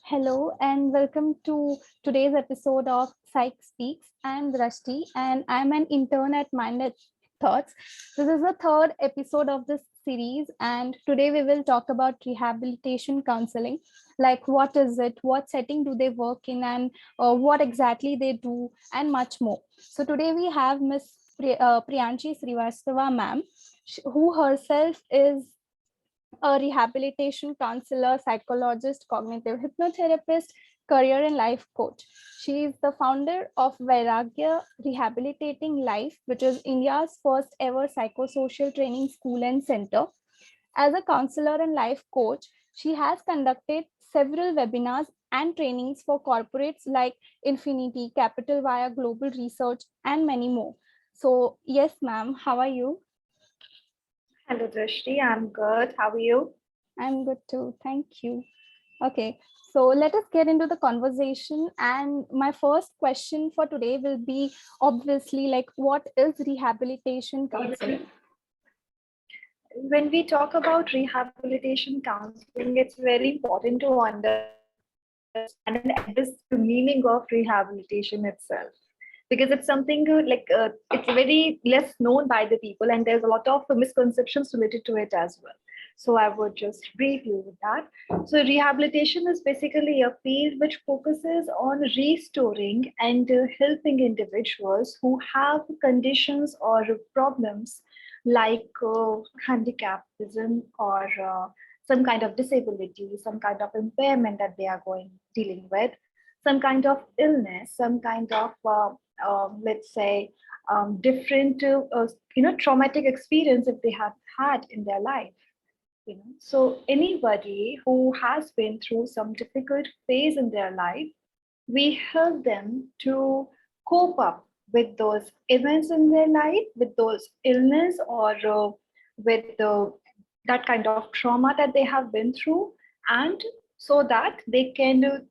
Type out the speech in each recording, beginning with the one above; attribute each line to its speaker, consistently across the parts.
Speaker 1: Hello and welcome to today's episode of Psych Speaks. I'm Drashti and I'm an intern at Minded Thoughts. This is the third episode of this series, and today we will talk about rehabilitation counseling. Like, what is it? What setting do they work in? And what exactly they do, and much more. So, today we have Miss Priyanshi Srivastava, ma'am, who herself is a rehabilitation counselor, psychologist, cognitive hypnotherapist, career and life coach. She is the founder of Vairagya Rehabilitating Life, which is India's first ever psychosocial training school and center. As a counselor and life coach, she has conducted several webinars and trainings for corporates like Infinity, Capital via Global Research, and many more. So, yes, ma'am, how are you?
Speaker 2: Hello, Drishti. I'm good. How are you?
Speaker 1: I'm good too. Thank you. Okay, so let us get into the conversation. And my first question for today will be obviously like, what is rehabilitation counseling?
Speaker 2: When we talk about rehabilitation counseling, it's very important to understand and address the meaning of rehabilitation itself. Because it's something it's very less known by the people, and there's a lot of misconceptions related to it as well. So I would just brief you with that. So rehabilitation is basically a field which focuses on restoring and helping individuals who have conditions or problems like handicapism or some kind of disability, some kind of impairment that they are going dealing with, some kind of illness, some kind of let's say different traumatic experience if they have had in their life. So anybody who has been through some difficult phase in their life, we help them to cope up with those events in their life, with those illness or with that kind of trauma that they have been through, and so that they can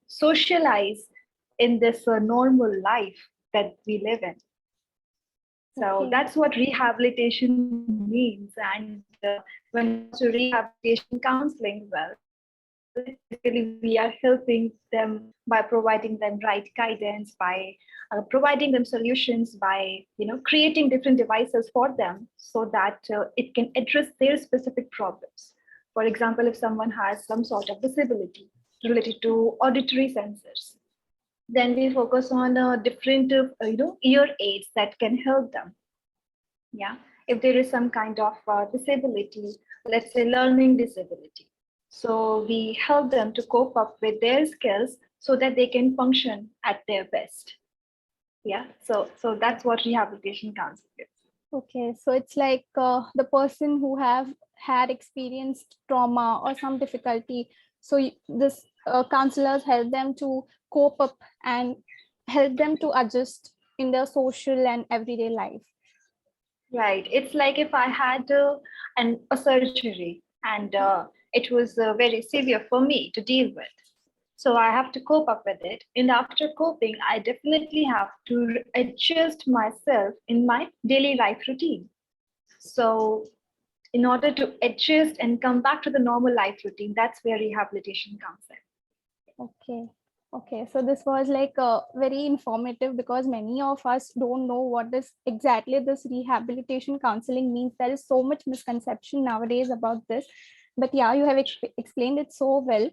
Speaker 2: socialize in this normal life that we live in. So
Speaker 1: Okay.
Speaker 2: that's what rehabilitation means. And when it comes to rehabilitation counseling, well, basically we are helping them by providing them right guidance, by providing them solutions, by creating different devices for them so that it can address their specific problems. For example, if someone has some sort of disability related to auditory sensors, then we focus on different ear aids that can help them. Yeah, if there is some kind of disability, let's say learning disability, so we help them to cope up with their skills so that they can function at their best. Yeah, so that's what rehabilitation counseling is.
Speaker 1: Okay, so it's like the person who have had experienced trauma or some difficulty. So this counselors help them to cope up and help them to adjust in their social and everyday life.
Speaker 2: Right, it's like if I had a surgery and it was very severe for me to deal with. So I have to cope up with it. And after coping, I definitely have to adjust myself in my daily life routine. So in order to adjust and come back to the normal life routine, that's where rehabilitation comes in.
Speaker 1: Okay. Okay. So this was like very informative because many of us don't know what this exactly this rehabilitation counseling means. There is so much misconception nowadays about this. But yeah, you have explained it so well.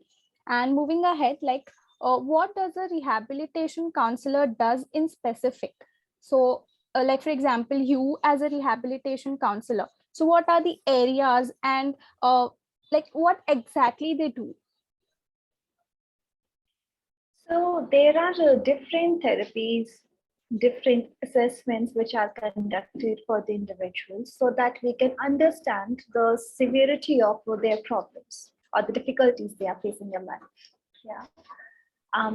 Speaker 1: And moving ahead, like what does a rehabilitation counselor does in specific? So like for example, you as a rehabilitation counselor. So what are the areas and like what exactly they do?
Speaker 2: So there are different therapies, different assessments which are conducted for the individuals so that we can understand the severity of their problems or the difficulties they are facing in life. Yeah.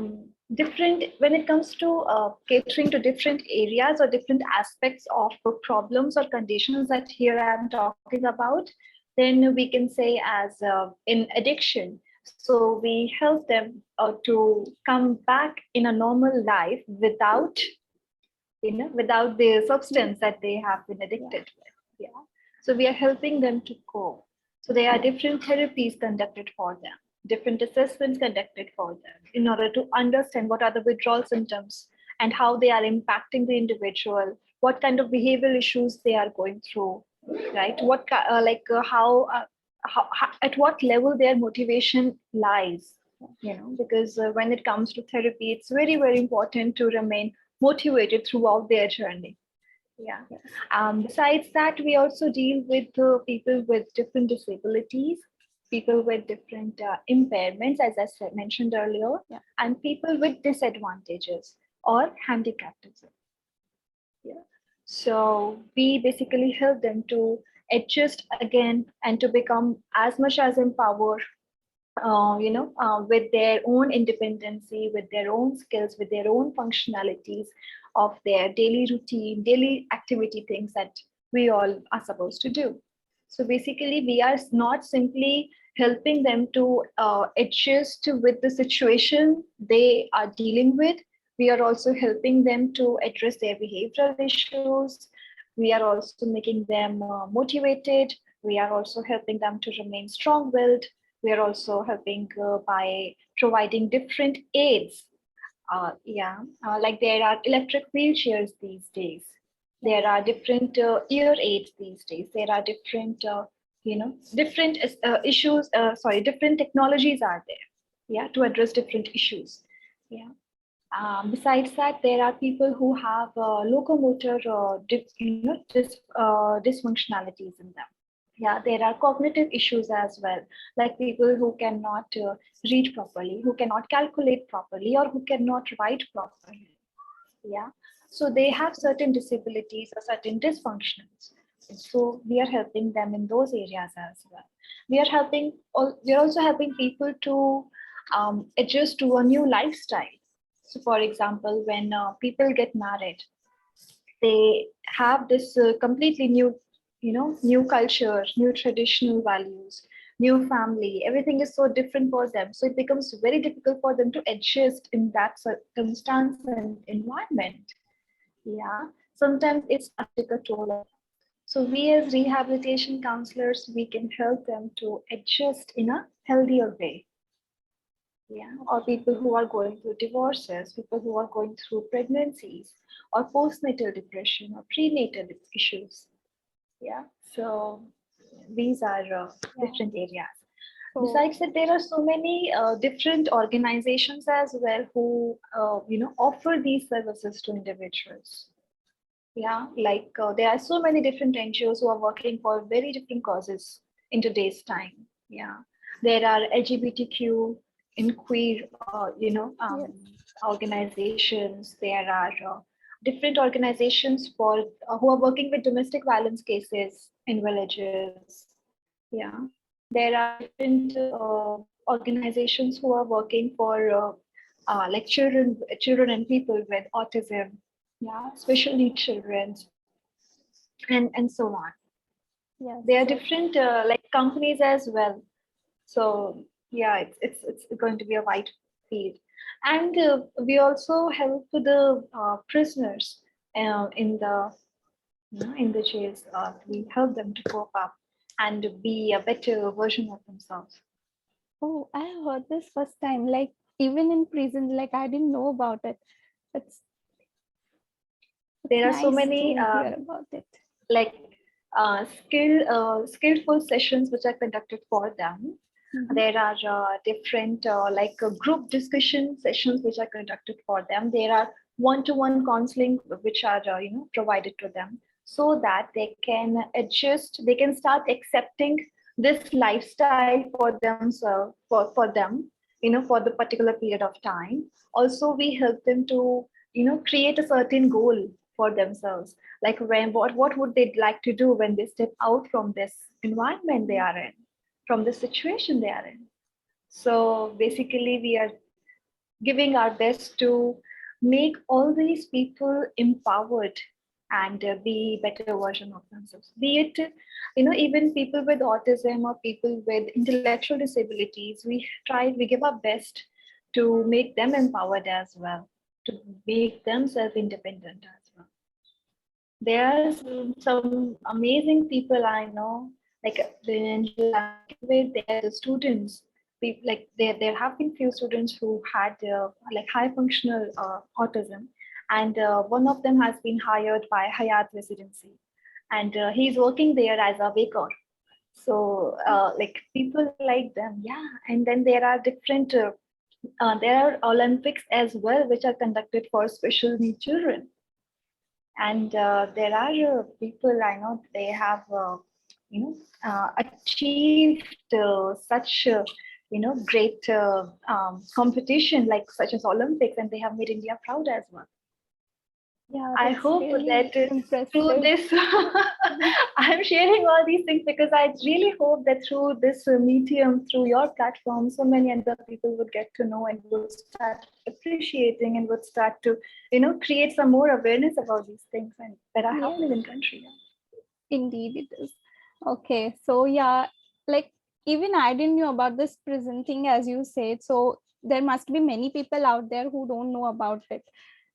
Speaker 2: Different when it comes to catering to different areas or different aspects of problems or conditions that here I'm talking about, then we can say as in addiction. So we help them to come back in a normal life without without the substance that they have been
Speaker 1: Yeah.
Speaker 2: addicted with. Yeah. So we are helping them to cope. So there are different therapies conducted for them. different assessments conducted for them in order to understand what are the withdrawal symptoms and how they are impacting the individual, what kind of behavioral issues they are going through, right? How at what level their motivation lies, because when it comes to therapy, it's very, very important to remain motivated throughout their journey. Yeah.
Speaker 1: Yes.
Speaker 2: Besides that, we also deal with people with different disabilities, people with different impairments, as I mentioned earlier,
Speaker 1: Yeah.
Speaker 2: and people with disadvantages or handicapped as well. Yeah. So we basically help them to adjust again and to become as much as empowered, with their own independency, with their own skills, with their own functionalities of their daily routine, daily activity things that we all are supposed to do. So basically, we are not simply helping them to adjust with the situation they are dealing with. We are also helping them to address their behavioral issues. We are also making them motivated. We are also helping them to remain strong willed. We are also helping by providing different aids. Like there are electric wheelchairs these days. There are different ear aids these days. There are different, different issues. Different technologies are there. Yeah, to address different issues. Yeah. Besides that, there are people who have locomotor dysfunctionalities in them. Yeah, there are cognitive issues as well, like people who cannot read properly, who cannot calculate properly, or who cannot write properly. Yeah, so they have certain disabilities or certain dysfunctions. So we are helping them in those areas as well. We are also helping people to adjust to a new lifestyle. So, for example, when people get married, they have this completely new, new culture, new traditional values, new family. Everything is so different for them. So it becomes very difficult for them to adjust in that circumstance and environment. Yeah, sometimes it starts to take a toll on them. So we as rehabilitation counselors, we can help them to adjust in a healthier way. Yeah, or people who are going through divorces, people who are going through pregnancies, or postnatal depression, or prenatal issues. Yeah, so these are
Speaker 1: Yeah.
Speaker 2: different areas.
Speaker 1: So
Speaker 2: Besides that, there are so many different organizations as well who offer these services to individuals. Yeah, like there are so many different NGOs who are working for very different causes in today's time. Yeah, there are LGBTQ in queer,
Speaker 1: yes.
Speaker 2: organizations. There are different organizations for who are working with domestic violence cases in villages. Yeah, there are different organizations who are working for like children and people with autism. Yeah, special needs children, and so on.
Speaker 1: Yes.
Speaker 2: There are
Speaker 1: So
Speaker 2: different like companies as well. So yeah, it's going to be a wide field, and we also help the prisoners in the in the jails. We help them to cope up and be a better version of themselves.
Speaker 1: oh, I heard this first time. Like even in prison, like I didn't know about it. It's
Speaker 2: There are so
Speaker 1: nice
Speaker 2: many
Speaker 1: to hear about it.
Speaker 2: like skillful sessions which are conducted for them.
Speaker 1: Mhm.
Speaker 2: There are different group discussion sessions which are conducted for them. There are one-to-one counseling which are provided to them, so that they can adjust, they can start accepting this lifestyle for themselves, for them, for the particular period of time. Also, we help them to create a certain goal for themselves, like what would they like to do when they step out from this environment they
Speaker 1: Mhm.
Speaker 2: are in, from the situation they are in. So basically, we are giving our best to make all these people empowered and be better version of themselves. Be it, even people with autism or people with intellectual disabilities, we give our best to make them empowered as well, to make them self-independent as well. There are some amazing people I know, like the NGOs I'm working with, they are the students. like there have been few students who had like high functional autism, and one of them has been hired by Hayat Residency, and he's working there as a baker. So like people like them, yeah. And then there are different there are Olympics as well, which are conducted for special needs children. And there are people I know, they have achieved such great competition like such as Olympics, and they have made India proud as well.
Speaker 1: Yeah,
Speaker 2: I
Speaker 1: that's
Speaker 2: hope
Speaker 1: really
Speaker 2: that through
Speaker 1: impressive.
Speaker 2: this, I'm sharing all these things because I really hope that through this medium, through your platform, so many other people would get to know and would start appreciating and would start to, create some more awareness about these things and that are happening in
Speaker 1: Yes,
Speaker 2: country. Yeah.
Speaker 1: indeed it is. Okay, so yeah, like even I didn't know about this prison thing as you said. So there must be many people out there who don't know about it.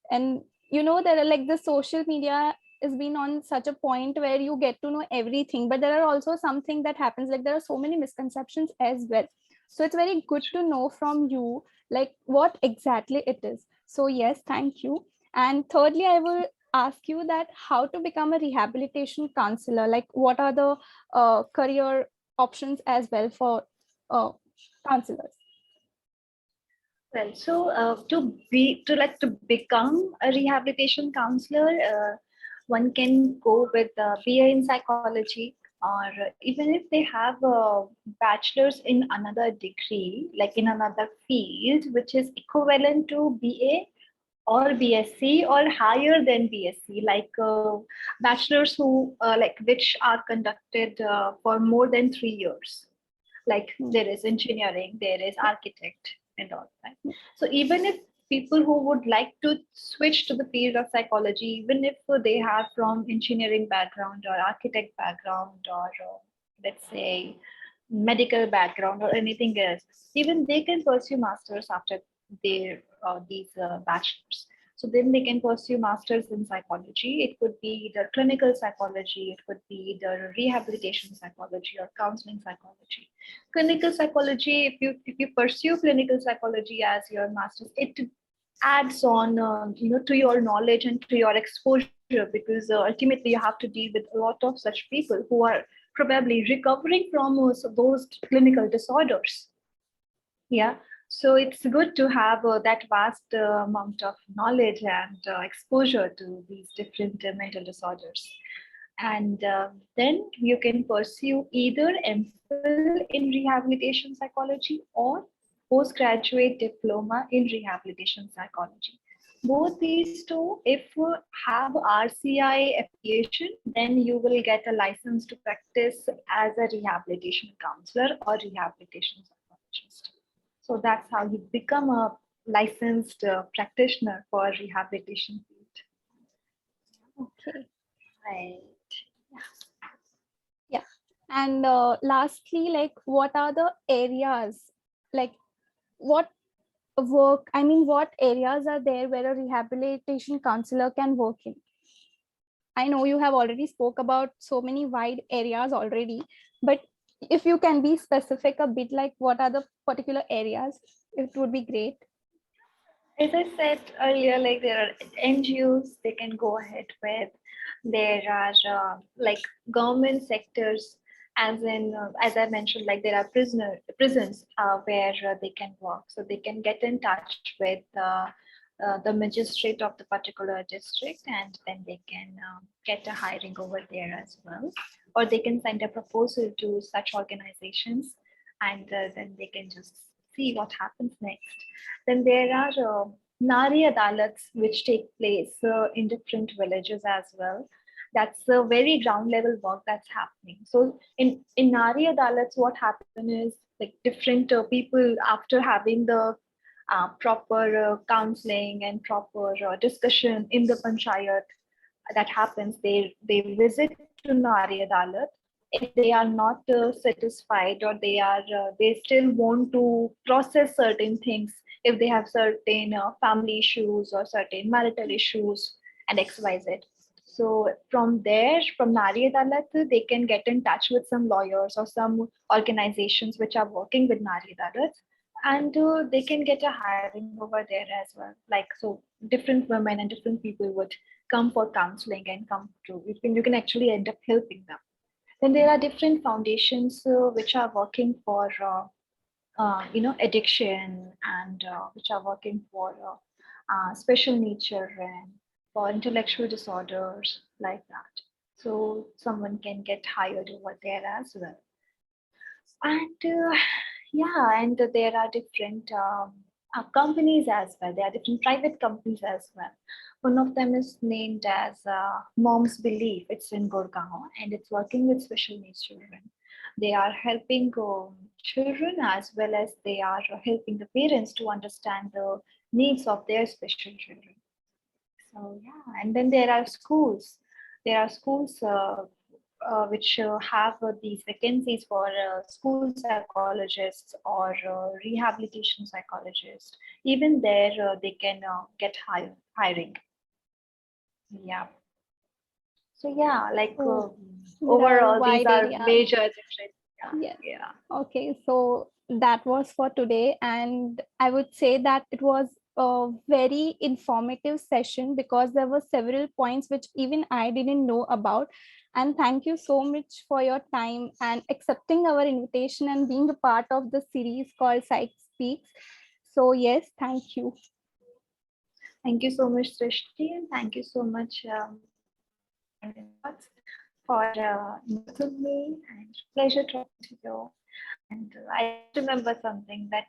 Speaker 1: And there are like the social media has been on such a point where you get to know everything, but there are also something that happens, like there are so many misconceptions as well. So it's very good to know from you like what exactly it is. So yes, thank you. And thirdly, I will ask you that how to become a rehabilitation counselor, like what are the career options as well for uh, counselors.
Speaker 2: Well, so to become a rehabilitation counselor, one can go with BA in psychology, or even if they have a bachelor's in another degree, like in another field, which is equivalent to BA or BSc or higher than BSc, like bachelors who like which are conducted for more than 3 years. Like
Speaker 1: Hmm.
Speaker 2: there is engineering, there is architect and all that. So even if people who would like to switch to the field of psychology, even if they have from engineering background or architect background or let's say medical background or anything else, even they can pursue masters after their these bachelors. So then they can pursue masters in psychology. It could be either clinical psychology, it could be either rehabilitation psychology or counseling psychology. Clinical psychology, if you pursue clinical psychology as your master's, it adds on to your knowledge and to your exposure, because ultimately you have to deal with a lot of such people who are probably recovering from those clinical disorders. Yeah. So it's good to have that vast amount of knowledge and exposure to these different mental disorders. And then you can pursue either MPhil in rehabilitation psychology or postgraduate diploma in rehabilitation psychology. Both these two, if you have RCI affiliation, then you will get a license to practice as a rehabilitation counselor or rehabilitation psychologist. So that's how you become a licensed practitioner for rehabilitation field.
Speaker 1: Okay.
Speaker 2: Right.
Speaker 1: Yeah. And lastly, like what are the areas, like what what areas are there where a rehabilitation counselor can work in? I know you have already spoke about so many wide areas already, but if you can be specific a bit, like what are the particular areas, it would be great.
Speaker 2: As I said earlier, like there are NGOs they can go ahead with. There are like government sectors, as in as I mentioned, like there are prisons where they can work, so they can get in touch with the magistrate of the particular district, and then they can get a hiring over there as well, or they can send a proposal to such organizations, and then they can just see what happens next. Then there are Nari Adalats, which take place in different villages as well. That's a very ground level work that's happening. So in Nari Adalats, what happens is like different people, after having the proper counseling and proper discussion in the panchayat that happens, they visit to Nari Adalat. If they are not satisfied, or they still want to process certain things, if they have certain family issues or certain marital issues and XYZ, So from there, from Nari Adalat, they can get in touch with some lawyers or some organizations which are working with Nari Adalat, and they can get a hiring over there as well. Like, so different women and different people would come for counseling and come to, you can actually end up helping them. Then there are different foundations which are working for addiction, and which are working for special needs children, for intellectual disorders, like that. So someone can get hired over there as well. And yeah, and there are different companies as well. There are different private companies as well. One of them is named as Mom's Belief. It's in Gurgaon, and it's working with special needs children. They are helping children, as well as they are helping the parents to understand the needs of their special children. So yeah, and then there are schools. There are schools which have these vacancies for school psychologists or rehabilitation psychologists. Even there, they can get hiring. Yeah. So yeah, like
Speaker 1: So there are
Speaker 2: overall, these
Speaker 1: wide
Speaker 2: are
Speaker 1: areas.
Speaker 2: major different.
Speaker 1: Yes.
Speaker 2: Yeah.
Speaker 1: Okay, so that was for today, and I would say that it was a very informative session because there were several points which even I didn't know about. And thank you so much for your time and accepting our invitation and being a part of the series called Psych Speaks. So yes, thank you.
Speaker 2: Thank you so much, Srishti, and thank you so much, Minded Thoughts, for inviting me. And pleasure talking to you. And I just remember something that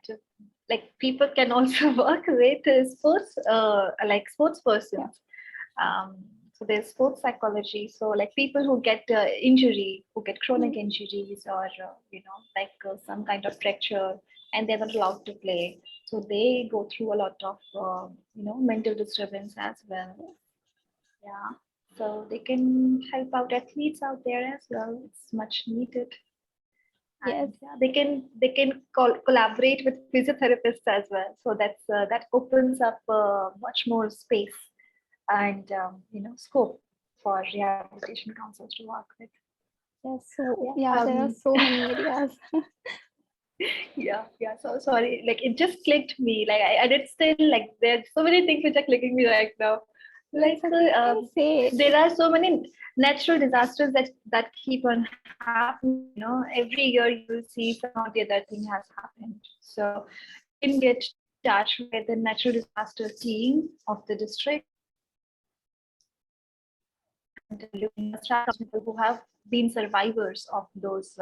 Speaker 2: like people can also work with sports, like sports
Speaker 1: Yeah.
Speaker 2: persons. Um, so there's sports psychology. So like people who get injury, who get chronic
Speaker 1: Mm.
Speaker 2: injuries, or like some kind of fracture, and they're not allowed to play. So they go through a lot of mental disturbance as well. Yeah. So they can help out athletes out there as well. It's much needed.
Speaker 1: Yes.
Speaker 2: And yeah, they can collaborate with physiotherapists as well. So that opens up much more space and scope for rehabilitation counselors to work with.
Speaker 1: Yes.
Speaker 2: Yeah.
Speaker 1: So yeah, there are so many areas.
Speaker 2: Yeah. So sorry, like it just clicked me. Like I did still like there's so many things which are clicking me right now.
Speaker 1: It's
Speaker 2: Like
Speaker 1: okay, you can say it.
Speaker 2: there are so many natural disasters that keep on happening. Every year you will see some or the other thing has happened. So you can get in touch with the natural disaster team of the district, and look in people who have been survivors of those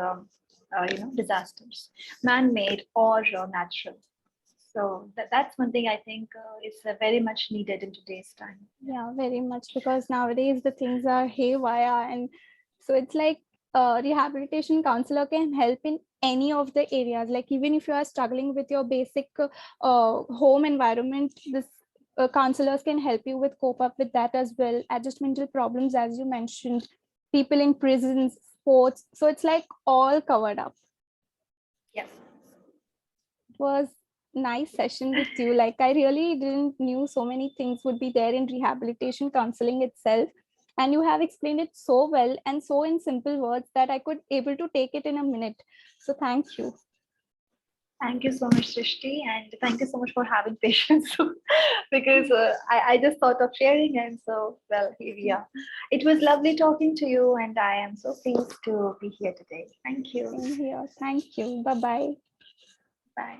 Speaker 2: disasters, man-made or natural. So that's one thing I think is very much needed in today's time.
Speaker 1: Yeah, very much, because nowadays the things are haywire, and so it's like rehabilitation counselor can help in any of the areas. Like even if you are struggling with your basic home environment, this counselors can help you with cope up with that as well. Adjustmental problems, as you mentioned, people in prisons, sports. So it's like all covered up.
Speaker 2: Yes.
Speaker 1: It was nice session with you. Like I really didn't knew so many things would be there in rehabilitation counseling itself, and you have explained it so well and so in simple words that I could able to take it in a minute. So thank you.
Speaker 2: Thank you so much, Srishti, and thank you so much for having patience because I just thought of sharing, and so, well, here we are. It was lovely talking to you, and I am so pleased to be here today. Thank you.
Speaker 1: Same here. Thank you. Bye bye.
Speaker 2: Bye.